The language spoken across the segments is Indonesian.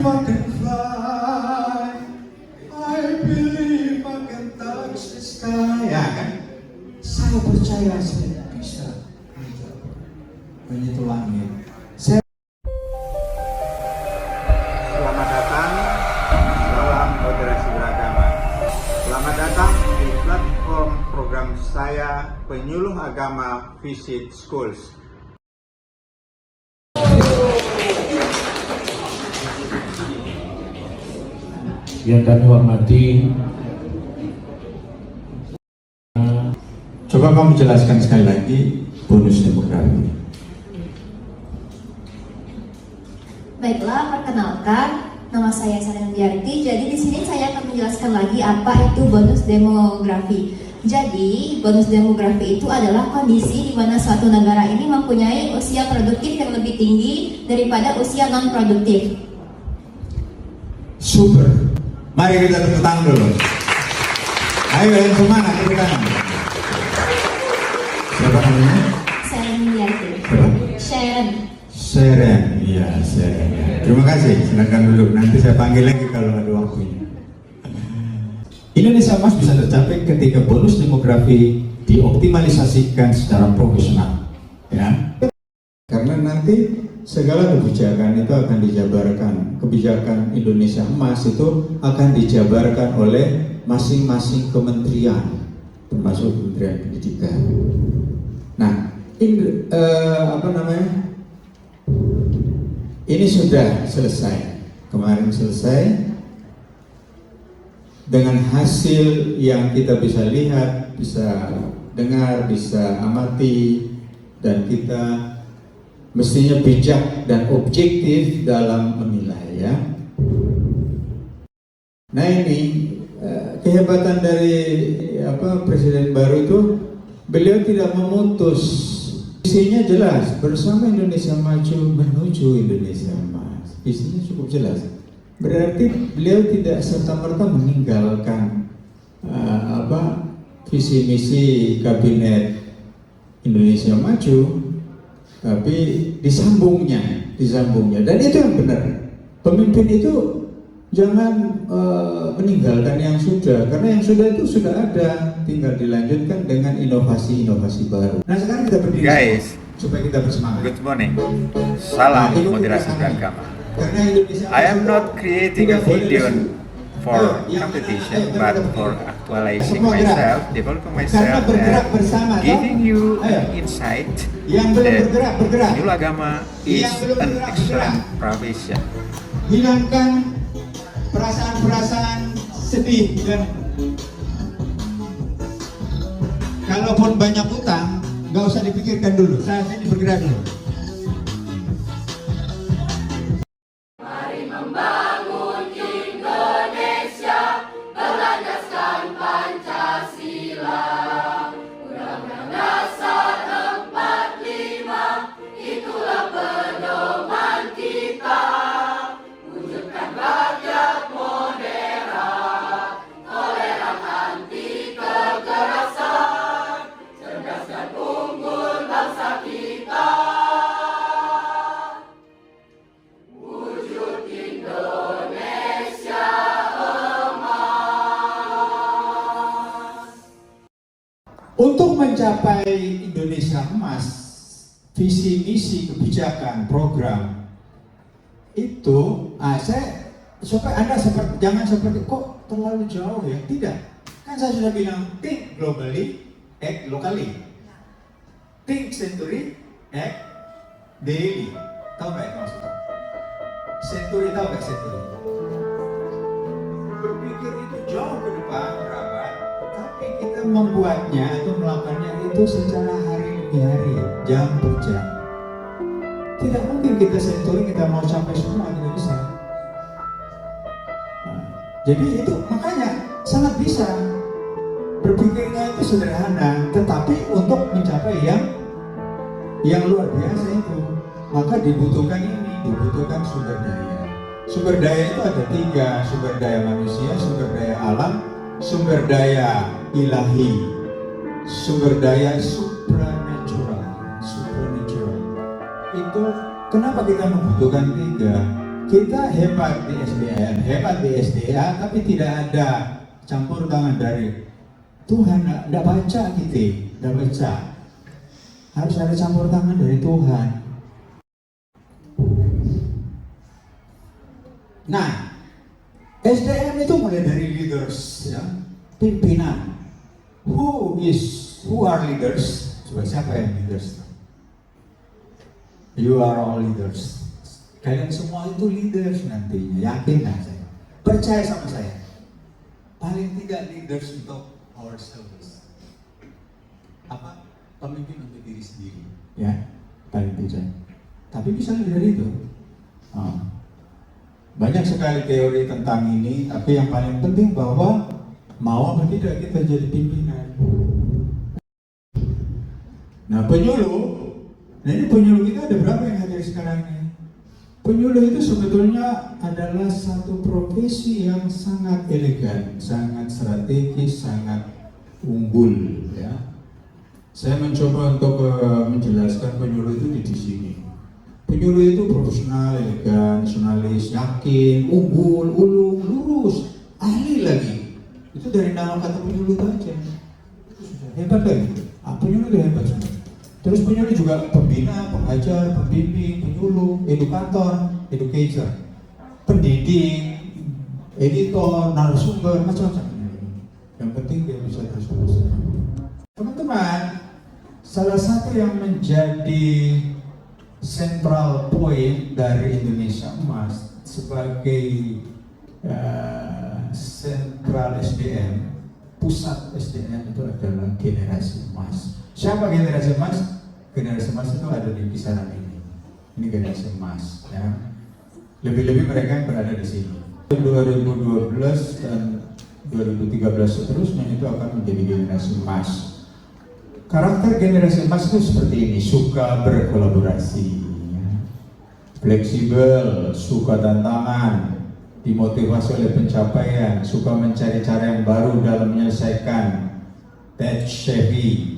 I can fly, I believe I can touch the sky. Ya kan? Saya percaya saya bisa menyentuh langit. Selamat datang dalam moderasi beragama. Selamat datang di platform program saya Penyuluh Agama Visit Schools. Yang kami hormati, Coba kamu jelaskan sekali lagi bonus demografi. Baiklah, perkenalkan, nama saya Saren Diarti. Jadi di sini saya akan menjelaskan lagi apa itu bonus demografi. Jadi, bonus demografi itu adalah kondisi di mana suatu negara ini mempunyai usia produktif yang lebih tinggi daripada usia non-produktif. Super. Mari kita tepuk tangan dulu. Ayo yang semangat, tepuk tangan. Siapa namanya? Saren Diarti. Sharon. Seren, iya Seren. Ya. Terima kasih, silakan duduk. Nanti saya panggil lagi kalau ada waktunya. Indonesia Emas bisa tercapai ketika bonus demografi dioptimalisasikan secara profesional, ya. Karena nanti segala kebijakan itu akan dijabarkan. Kebijakan Indonesia Emas itu akan dijabarkan oleh masing-masing kementerian, termasuk Kementerian Pendidikan. Nah, ini sudah selesai. Kemarin selesai. Dengan hasil yang kita bisa lihat, bisa dengar, bisa amati, dan kita mestinya bijak dan objektif dalam menilai, ya. Nah, ini kehebatan dari presiden baru itu, beliau tidak memutus. Visinya jelas, bersama Indonesia Maju menuju Indonesia Emas. Visinya cukup jelas. Berarti beliau tidak serta-merta meninggalkan visi misi kabinet Indonesia Maju, tapi disambungnya. Dan itu yang benar. Pemimpin itu jangan meninggalkan yang sudah, karena yang sudah itu sudah ada, tinggal dilanjutkan dengan inovasi-inovasi baru. Nah, sekarang kita berdiri, Guys, supaya kita bersemangat. good morning. Salam moderasi beragama. I am not creating a video for competition, but for actualizing myself, developing myself, and giving you an insight that Penyuluh Agama is an excellent profession. Hilangkan perasaan-perasaan sedih dan kalaupun banyak utang, nggak usah dipikirkan dulu. Saat ini bergerak dulu. Untuk mencapai Indonesia Emas, visi misi kebijakan program itu, supaya Anda jangan seperti kok terlalu jauh ya, tidak. Kan saya sudah bilang think globally, act locally, think century, act daily. Tahu nggak itu maksudnya? Century, tahu nggak century? Berpikir itu jauh ke depan berabad, tapi kita membuatnya atau melakukannya itu secara hari demi hari, jam per jam. Tidak mungkin kita century kita mau sampai semua, tidak bisa. Nah, jadi itu makanya sangat bisa. Berpikirnya itu sederhana, tetapi untuk mencapai yang luar biasa itu, maka dibutuhkan sumber daya. Sumber daya itu ada 3, sumber daya manusia, sumber daya alam, sumber daya ilahi, sumber daya supranatural. Itu kenapa kita membutuhkan 3? Kita hebat di SDM, hebat di SDA, tapi tidak ada campur tangan dari Tuhan. Tidak baca kita, tidak baca. Harus ada campur tangan dari Tuhan. Nah, SDM itu mulai dari leaders, ya, pimpinan. Who are leaders? Coba siapa yang leaders? You are all leaders. Kalian semua itu leaders nantinya, yakinlah saya. Percaya sama saya. Paling tidak leaders untuk ourselves. Apa? Pemimpin untuk diri sendiri, ya, paling tidak. Tapi bisa lebih dari itu. Banyak sekali teori tentang ini, tapi yang paling penting bahwa mau atau tidak kita jadi pimpinan. Nah, penyuluh, ini penyuluh kita ada berapa yang hadir sekarang ini? Penyuluh itu sebetulnya adalah satu profesi yang sangat elegan, sangat strategis, sangat unggul, ya. Saya mencoba untuk menjelaskan penyuluh itu di sini. Penyuluh itu profesional, elegan, nasionalis, yakin, unggul, ulung, lurus, ahli lagi. Itu dari nama kata penyuluh itu aja. Hebat lagi. Penyuluh itu hebat semua. Terus penyuluh juga pembina, pengajar, pembimbing, penyuluh, edukator, educator, pendidik, editor, narasumber, macam-macam. Yang penting dia bisa terus. Teman-teman, salah satu yang menjadi central point dari Indonesia Emas sebagai sentral SDM, pusat SDM itu adalah generasi emas. Siapa generasi emas? Generasi emas itu ada di kisaran ini. Ini generasi emas, ya. Lebih-lebih mereka yang berada di sini. 2012 dan 2013 seterusnya itu akan menjadi generasi emas. Karakter generasi emas itu seperti ini: suka berkolaborasi, ya, fleksibel, suka tantangan, dimotivasi oleh pencapaian, suka mencari cara yang baru dalam menyelesaikan, tech savvy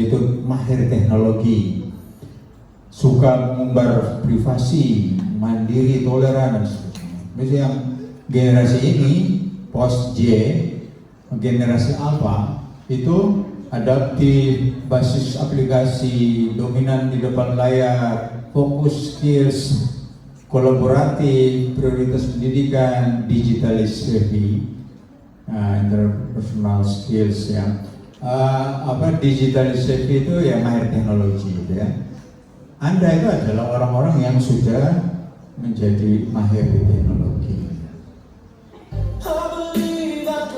itu mahir teknologi, suka mengumbar privasi, mandiri, toleran, dan sebagainya. Misalnya yang generasi ini, post J, generasi Alpha, itu adaptif, basis aplikasi, dominan di depan layar, fokus skills, kolaboratif, prioritas pendidikan, digitalis savvy, interpersonal skills, ya. Digitalis savvy itu ya mahir teknologi, ya. Anda itu adalah orang-orang yang sudah menjadi mahir di teknologi.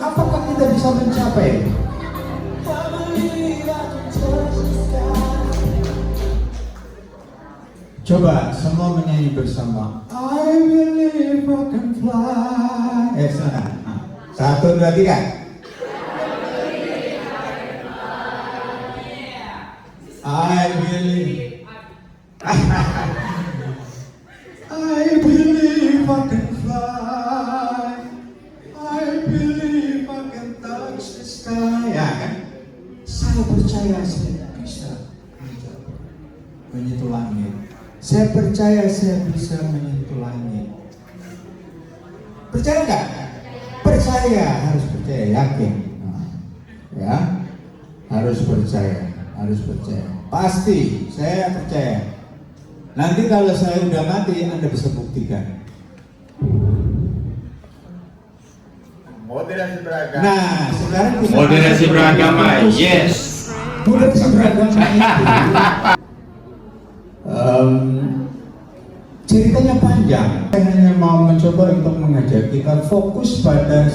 Apakah kita bisa mencapai? Coba semua menyanyi bersama. I believe I can fly. Sana. 1, 2, 3. I believe. I believe I can fly. I believe I can touch the sky. Ya kan? Saya percaya saya bisa menyentuh langit. Saya percaya saya bisa menyentuh langit. Percaya nggak? Percaya, harus percaya, yakin. Ya, harus percaya, harus percaya. Pasti, saya percaya. Nanti kalau saya udah mati, Anda bisa buktikan. Moderasi beragama. Nah, sekarang kita Moderasi beragama, yes. Moderasi beragama itu. Ceritanya panjang. Saya hanya mau mencoba untuk mengajak kita fokus pada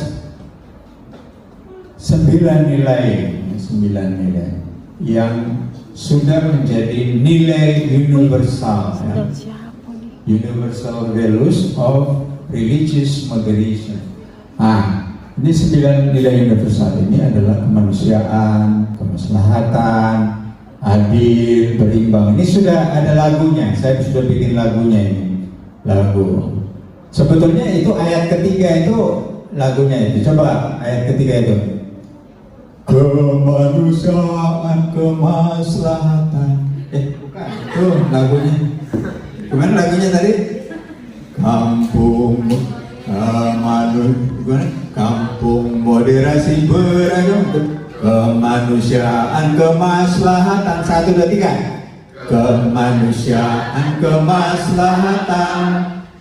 9 nilai yang sudah menjadi nilai universal, ya. Universal values of religious moderation. Ini 9 nilai universal ini adalah kemanusiaan, kemaslahatan, adil, berimbang. Ini sudah ada lagunya. Saya sudah bikin lagunya ini. Lagu. Sebetulnya itu ayat ketiga itu lagunya itu. Coba ayat ketiga itu. Kemanusiaan, kemaslahatan. Bukan. Itu lagunya. Gimana lagunya tadi? kampung kampung moderasi beragam, kemanusiaan, kemaslahatan, 1, 2, 3, kemanusiaan, kemaslahatan,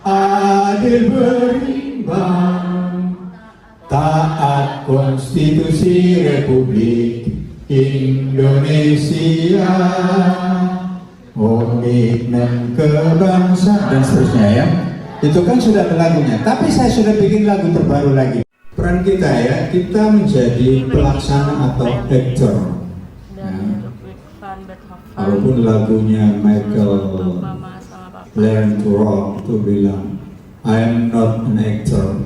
adil berimbang, taat konstitusi Republik Indonesia, komitmen kebangsaan, dan seterusnya ya. Itu kan sudah ada lagunya, tapi saya sudah bikin lagu terbaru lagi. Peran kita ya, kita menjadi pelaksana atau actor. Walaupun lagunya Michael Learn to Rock itu bilang I am not an actor,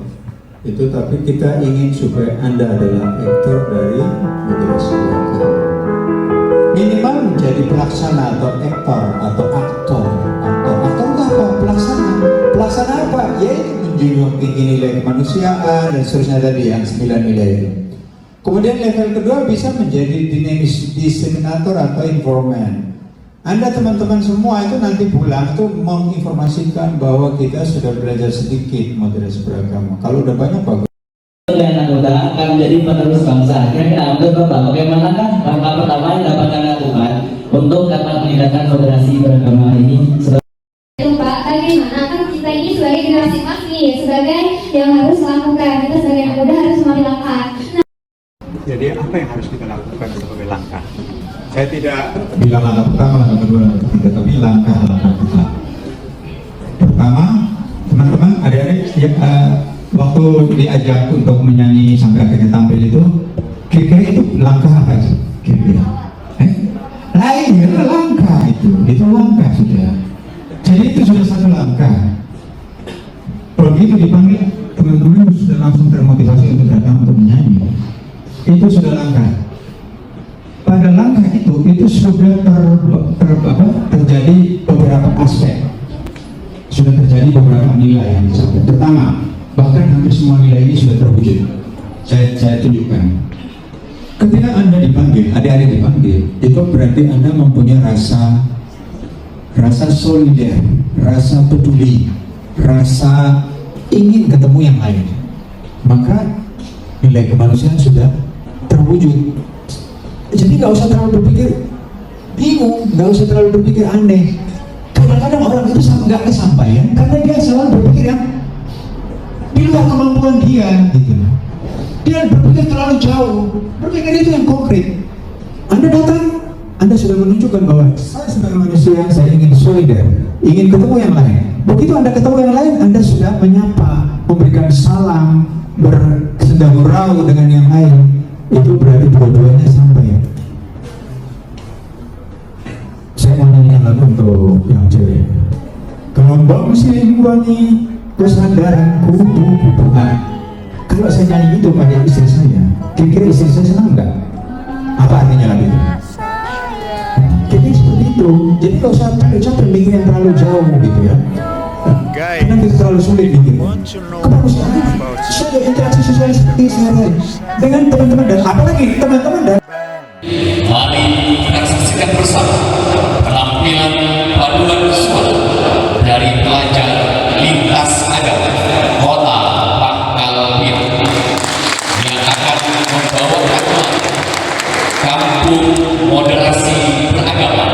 itu tapi kita ingin supaya Anda adalah aktor dari moderasi beragama. Minimal menjadi pelaksana atau aktor atau aktor itu apa? Pelaksana apa? Yaitu menjunjung tinggi nilai kemanusiaan dan seterusnya tadi yang 9 nilai itu. Kemudian level kedua bisa menjadi diseminator atau informan. Anda teman-teman semua itu nanti pulang itu menginformasikan bahwa kita sudah belajar sedikit moderasi beragama. Kalau udah banyak bagus. Dan anggota akan menjadi penerus bangsa. Kira-kira menurut Bapak, bagaimanakah langkah pertama yang dapat kami lakukan untuk dapat meningkatkan moderasi beragama ini? Pak, bagaimana kan kita ini sebagai generasi emas nih, sebagai yang harus melakukan, kita sebagai anak muda harus mengambil langkah. Jadi apa yang harus kita lakukan sebagai langkah? Saya tidak bilang langkah pertama, langkah kedua, langkah ketiga, tapi langkah-langkah kita. Pertama, teman-teman, adik-adik, ya, waktu diajak untuk menyanyi sampai akhirnya tampil itu, kira-kira itu langkah apa itu? Kira-kira? Lain, langkah itu langkah sudah. Jadi itu sudah satu langkah. Begitu dipanggil, teman-teman sudah langsung termotivasi untuk datang untuk menyanyi. Itu sudah langkah. Pada langkah itu sudah terjadi beberapa aspek. Sudah terjadi beberapa nilai yang disampaikan. Pertama, bahkan hampir semua nilai ini sudah terwujud. Saya tunjukkan. Ketika Anda dipanggil, adik-adik dipanggil, itu berarti Anda mempunyai rasa solider, rasa peduli, rasa ingin ketemu yang lain. Maka nilai kemanusiaan sudah terwujud. Jadi nggak usah terlalu berpikir bingung, nggak usah terlalu berpikir aneh. Kadang-kadang orang itu nggak kesampaian karena dia selalu berpikir yang di luar kemampuan dia, gitu. Dia berpikir terlalu jauh, berpikir itu yang konkret. Anda datang, Anda sudah menunjukkan bahwa saya sebagai manusia, saya ingin solidar, ingin ketemu yang lain. Begitu Anda ketemu yang lain, Anda sudah menyapa, memberikan salam, bersedang-gurau dengan yang lain. Itu berarti dua-duanya sampai. Saya mau nyanyi lagu untuk yang cewek. Gelombang siliwangi kesadaranku bukan. Kalau saya nyanyi itu pada istri saya, kira-kira istri saya senang nggak? Apa artinya lagu itu? Jadi seperti itu. Jadi kalau saya capek mikir yang terlalu jauh gitu ya. Karena itu terlalu sulit mikir. Kemanusiaan saya interaksi sosial seperti sehari-hari dengan teman-teman dan apalagi teman-teman dan. Mari kita saksikan bersama penampilan paduan suara dari pelajar lintas agama Kota Pangkalpinang yang akan membawakan kampung moderasi beragama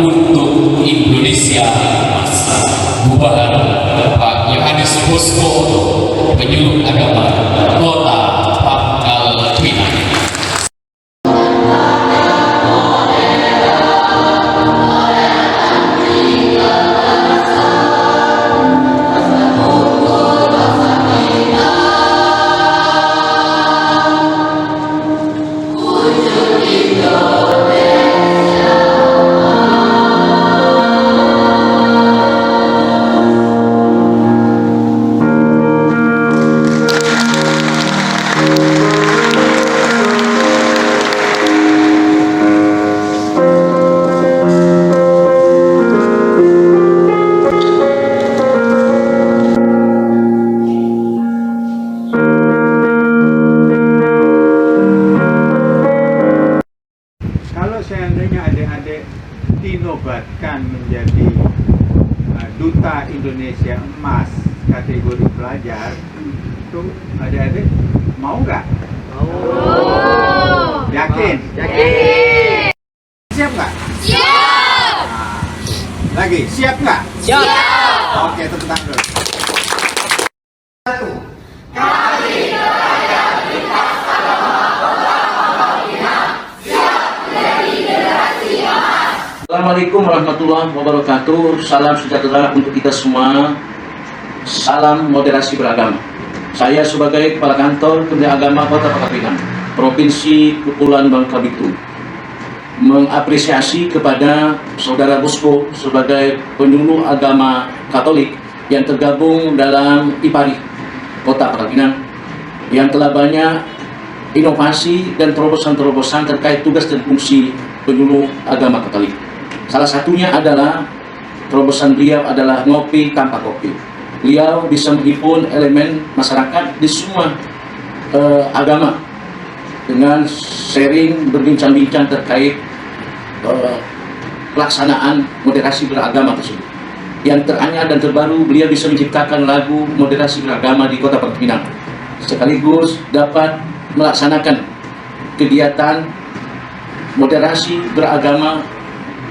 untuk Indonesia Emas. Bubahan Pak Yohanes Bosco, penyuluh agama Kota Pangkalpinang. Seandainya adik-adik dinobatkan menjadi duta Indonesia Emas Untuk adik-adik mau nggak? Yakin? Siap nggak? Siap. Lagi, siap nggak? Siap. Oke, tepuk tangan dulu. Satu. Assalamualaikum warahmatullahi wabarakatuh. Salam sejahtera untuk kita semua. Salam moderasi beragama. Saya sebagai Kepala Kantor Kementerian Agama Kota Pangkal Pinang, Provinsi Kepulauan Bangka Belitung, mengapresiasi kepada Saudara Bosko sebagai penyuluh agama Katolik yang tergabung dalam IPARI Kota Pangkal Pinang yang telah banyak inovasi dan terobosan-terobosan terkait tugas dan fungsi penyuluh agama Katolik. Salah satunya adalah terobosan beliau adalah ngopi tanpa kopi. Beliau bisa menghimpun elemen masyarakat di semua agama dengan sharing, berbincang-bincang terkait pelaksanaan moderasi beragama tersebut. Yang teranyar dan terbaru, beliau bisa menciptakan lagu moderasi beragama di Kota Pangkal Pinang, sekaligus dapat melaksanakan kegiatan moderasi beragama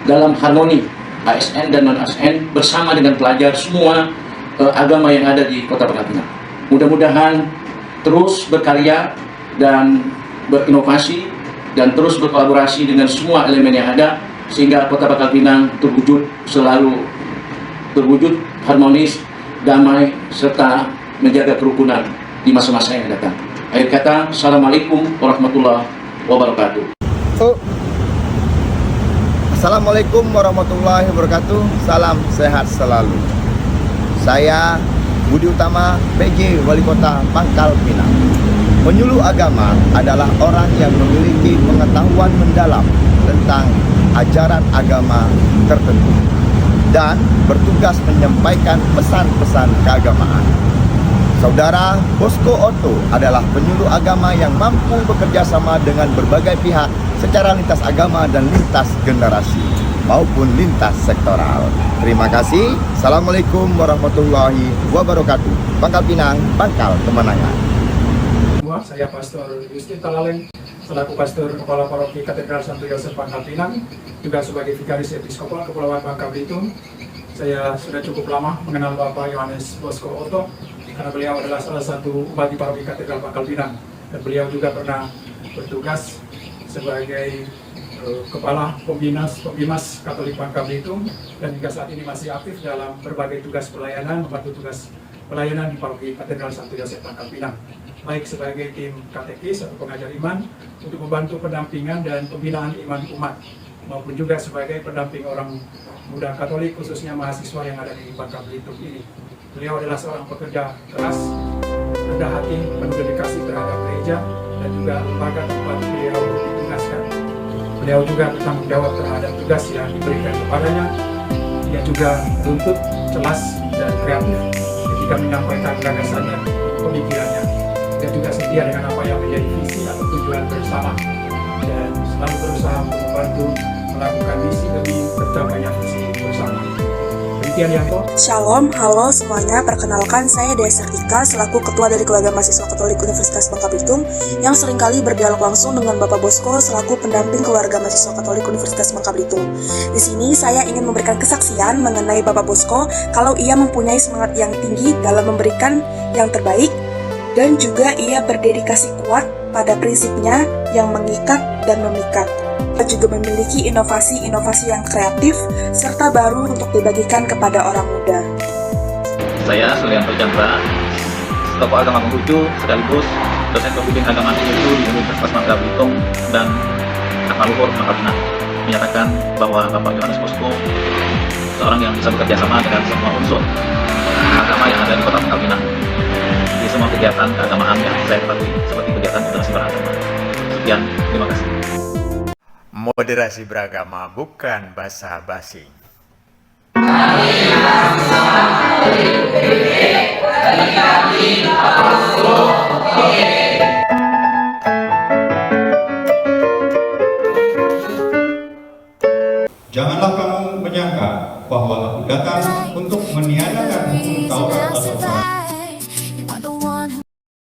dalam harmoni ASN dan non-ASN bersama dengan pelajar semua agama yang ada di Kota Pangkal Pinang. Mudah-mudahan terus berkarya dan berinovasi dan terus berkolaborasi dengan semua elemen yang ada sehingga Kota Pangkal Pinang selalu terwujud harmonis, damai, serta menjaga kerukunan di masa-masa yang datang. Akhir kata, Assalamualaikum warahmatullahi wabarakatuh. Assalamualaikum warahmatullahi wabarakatuh. Salam sehat selalu. Saya Budi Utama, PJ Wali Kota Pangkal Pinang. Penyuluh agama adalah orang yang memiliki pengetahuan mendalam tentang ajaran agama tertentu dan bertugas menyampaikan pesan-pesan keagamaan. Saudara Bosko Otto adalah penyuluh agama yang mampu bekerja sama dengan berbagai pihak secara lintas agama dan lintas generasi maupun lintas sektoral. Terima kasih. Assalamualaikum warahmatullahi wabarakatuh. Pangkal Pinang, Pangkal Kemenangan. Saya Pastor Justin Talaleng, selaku Pastor Kepala Paroki Katedral Santo Yosef Pangkal Pinang, juga sebagai Vikaris Episkopal Kepulauan Bangka Belitung. Saya sudah cukup lama mengenal Bapak Yohanes Bosko Otto, karena beliau adalah salah satu bupati paroki Katedral Pangkal Pinang, dan beliau juga pernah bertugas sebagai Kepala Pembimas Katolik Bangka Belitung, dan hingga saat ini masih aktif dalam berbagai tugas pelayanan, membantu tugas pelayanan di paroki Katedral Santo Yosef Pangkal Pinang, baik sebagai tim katekis atau pengajar iman untuk membantu pendampingan dan pembinaan iman umat, maupun juga sebagai pendamping orang muda Katolik, khususnya mahasiswa yang ada di Bangka Belitung ini. Beliau adalah seorang pekerja keras, rendah hati, penuh dedikasi terhadap gereja dan juga lembaga tempat beliau ditugaskan. Beliau juga bertanggung jawab terhadap tugas yang diberikan kepadanya. Dia juga runtut, celas, dan kreatif ketika menyampaikan gagasan dan pemikirannya. Dia juga setia dengan apa yang menjadi visi atau tujuan bersama dan selalu berusaha untuk membantu melakukan misi demi tercapainya visi bersama. Shalom, halo semuanya. Perkenalkan, saya Dea Sartika selaku Ketua dari Keluarga Mahasiswa Katolik Universitas Bangka Belitung yang seringkali berdialog langsung dengan Bapak Bosko selaku pendamping Keluarga Mahasiswa Katolik Universitas Bangka Belitung. Di sini saya ingin memberikan kesaksian mengenai Bapak Bosko kalau ia mempunyai semangat yang tinggi dalam memberikan yang terbaik dan juga ia berdedikasi kuat pada prinsipnya yang mengikat dan memikat. Ia juga memiliki inovasi-inovasi yang kreatif serta baru untuk dibagikan kepada orang muda. Saya Sulianto Chandra, tokoh agama Konghucu sekaligus dosen pembimbing agama Konghucu di Universitas Bangka Belitung dan Akmaluhur Pangkal Pinang, menyatakan bahwa Bapak Yohanes Bosko seorang yang bisa bekerja sama dengan semua unsur agama yang ada di Kota Pangkal Pinang di semua kegiatan keagamaan yang saya ketahui seperti kegiatan moderasi beragama. Sekian, terima kasih. Moderasi beragama bukan basa-basi. Kami